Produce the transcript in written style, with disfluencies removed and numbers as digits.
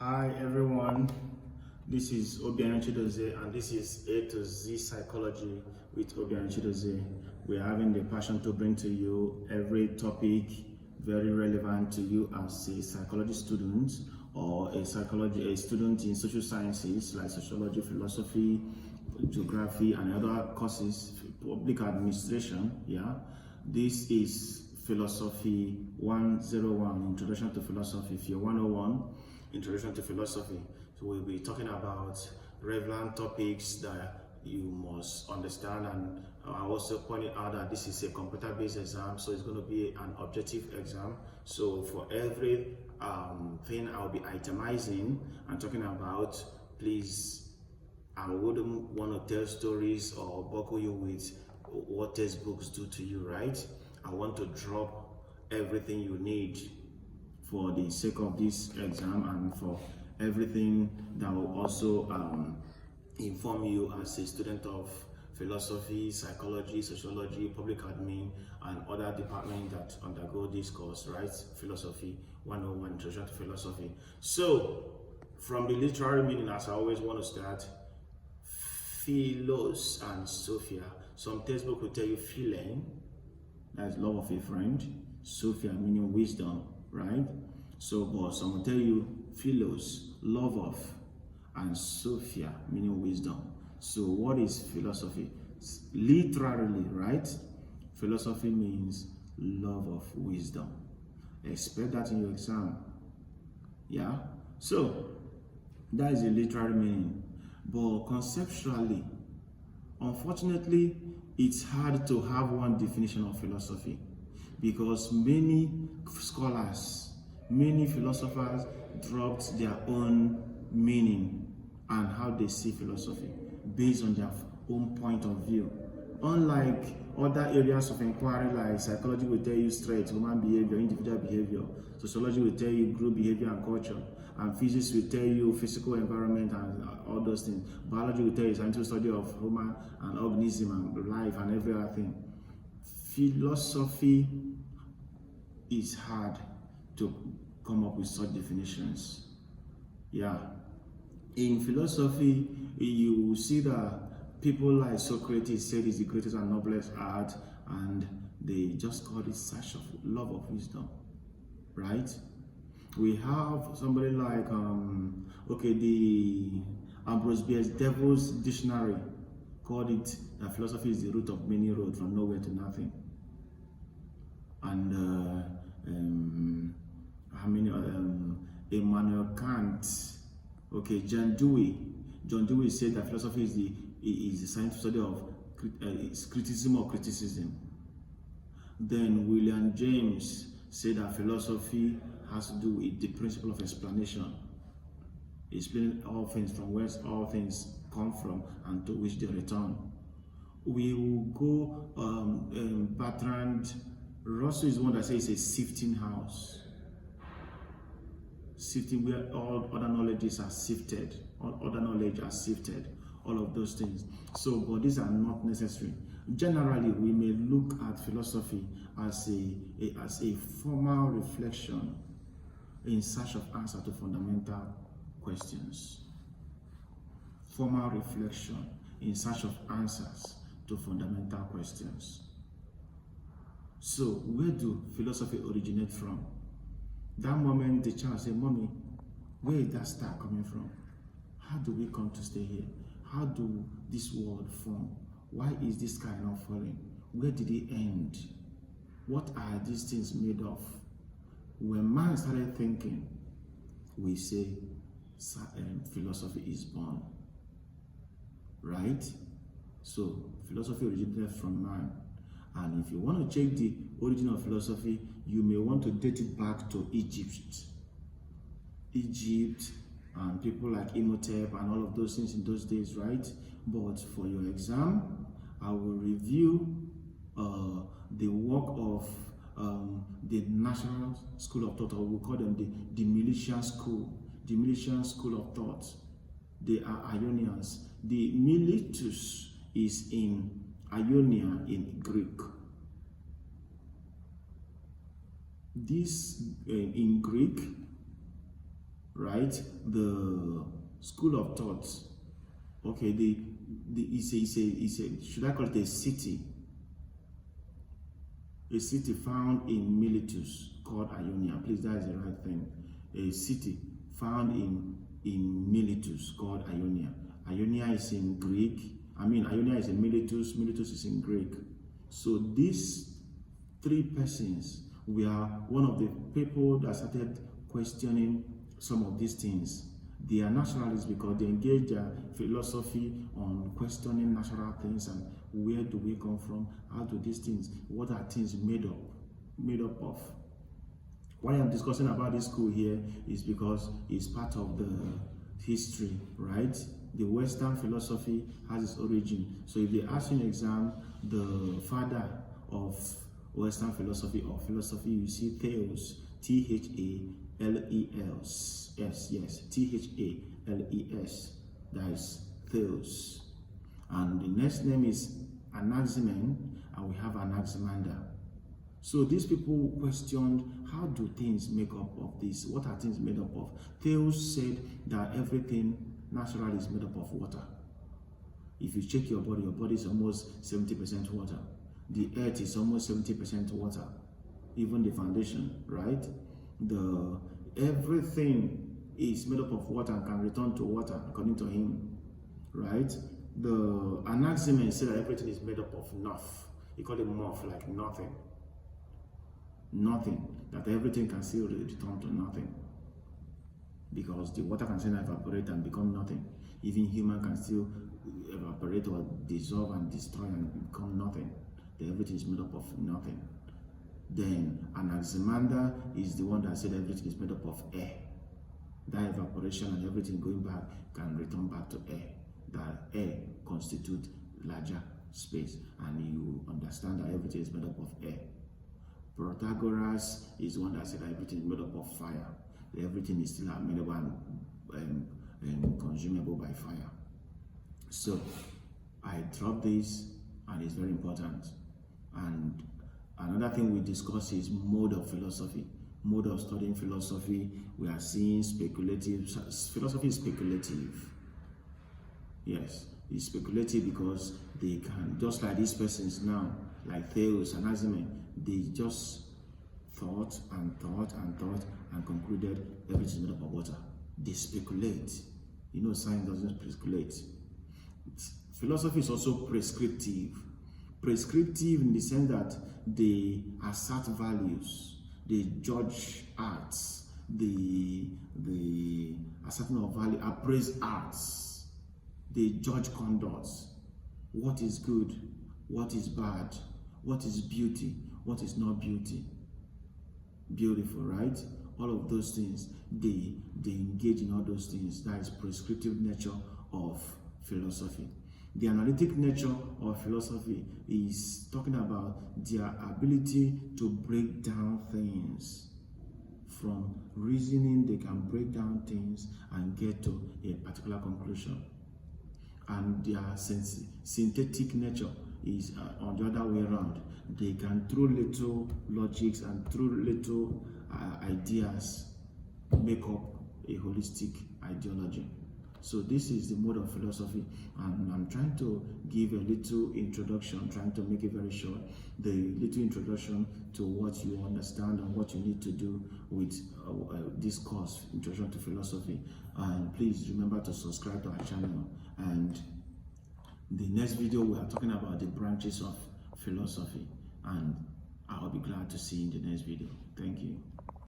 Hi everyone, this is Obiano Chidoze and this is A to Z Psychology with Obiano Chidoze. We're having the passion to bring to you every topic very relevant to you as a psychology student or a student in social sciences like sociology, philosophy, geography and other courses, public administration. This is Philosophy 101, Introduction to Philosophy. If you're 101, Introduction to Philosophy. So we'll be talking about relevant topics that you must understand, and I also pointed out that this is a computer-based exam, so it's going to be an objective exam. So for every thing I'll be itemizing and talking about, please, I wouldn't want to tell stories or buckle you with what textbooks do to you, right? I want to drop everything you need for the sake of this exam and for everything that will also inform you as a student of philosophy, psychology, sociology, public admin, and other departments that undergo this course, right? Philosophy 101, Introduction to Philosophy. So, from the literary meaning, as I always want to start, philos and Sophia. Some textbook will tell you philen, that's love of a friend, Sophia meaning wisdom, right? So, but some will tell you philos, love of, and Sophia meaning wisdom. So, what is philosophy? Literally, right? Philosophy means love of wisdom. Expect that in your exam. Yeah? So, that is the literary meaning. But conceptually, unfortunately, it's hard to have one definition of philosophy because many scholars, many philosophers dropped their own meaning and how they see philosophy based on their own point of view. Unlike other areas of inquiry like psychology will tell you straight human behavior, individual behavior, sociology will tell you group behavior and culture, and physics will tell you physical environment and all those things. Biology will tell you scientific study of human and organism and life and every other thing. Philosophy is hard to come up with such definitions. In philosophy, you see that people like Socrates said it's the greatest and noblest art, and they just called it search of love of wisdom, right? We have somebody like the Ambrose Bierce Devil's Dictionary called it that philosophy is the root of many roads from nowhere to nothing. And Immanuel Kant, John Dewey said that philosophy is the scientific study of criticism or criticism. Then William James said that philosophy has to do with the principle of explanation, explaining all things from where all things come from and to which they return. We will go Bertrand Russell is one that says it's a sifting house. Sifting where all other knowledges are sifted, all other knowledge are sifted, all of those things. So, but these are not necessary. Generally, we may look at philosophy as a formal reflection in search of answer to fundamental questions. Formal reflection in search of answers to fundamental questions. So, where do philosophy originate from? That moment the child said, "Mommy, where is that star coming from? How do we come to stay here? How do this world form? Why is this sky not falling? Where did it end? What are these things made of?" When man started thinking, we say philosophy is born, right? So philosophy originated from man. And if you want to check the origin of philosophy, you may want to date it back to Egypt and people like Imhotep and all of those things in those days, right? But for your exam, I will review the work of the National School of Thought, or we'll call them the Milesian School, the Milesian School of Thought. They are Ionians. The Miletus is in Ionia in Greek. This in Greek right? The school of thought, okay, should I call it a city found in Miletus called Ionia. Please, that is the right thing. A city found in Miletus called Ionia. Ionia is in Greek. Ionia is in Miletus. Miletus is in Greek. So these three persons were one of the people that started questioning some of these things. They are naturalists because they engage their philosophy on questioning natural things and where do we come from, how do these things, what are things made up of. Why I'm discussing about this school here is because it's part of the history, right? The Western philosophy has its origin. So if they ask you in exam, the father of Western philosophy or philosophy, you see Thales, Thales, yes, Thales, that is Thales. And the next name is Anaximen, and we have Anaximander. So these people questioned, how do things make up of this? What are things made up of? Thales said that everything naturally is made up of water. If you check your body is almost 70% water. The earth is almost 70% water. Even the foundation, right? Everything is made up of water and can return to water, according to him, right? The Anaximen said that everything is made up of nothing. He called it morph, like nothing. Nothing. That everything can still return to nothing. Because the water can still evaporate and become nothing. Even human can still evaporate or dissolve and destroy and become nothing. That everything is made up of nothing. Then Anaximander is the one that said everything is made up of air. That evaporation and everything going back can return back to air. That air constitutes larger space, and you understand that everything is made up of air. Protagoras is the one that said that everything is made up of fire. That everything is still made up and consumable by fire. So I dropped this, and it's very important. And another thing we discuss is mode of philosophy. Mode of studying philosophy. We are seeing speculative. Philosophy is speculative. Yes, it's speculative because they can, just like these persons now, like Thales and Anaximen, they just thought and concluded everything is made up of water. They speculate. You know, science doesn't speculate. Philosophy is also prescriptive. Prescriptive in the sense that they assert values, they judge arts, the asserting of value, appraise arts. They judge conduct. What is good? What is bad? What is beauty? What is not beauty? Beautiful, right? All of those things, they engage in all those things. That is prescriptive nature of philosophy. The analytic nature of philosophy is talking about their ability to break down things. From reasoning, they can break down things and get to a particular conclusion. And their synthetic nature is on the other way around. They can, through little logics and through little ideas, make up a holistic ideology. So this is the mode of philosophy, and I'm trying to give a little introduction, trying to make it very short, the little introduction to what you understand and what you need to do with this course, Introduction to Philosophy. And please remember to subscribe to our channel. And the next video, we are talking about the branches of philosophy, and I'll be glad to see you in the next video. Thank you.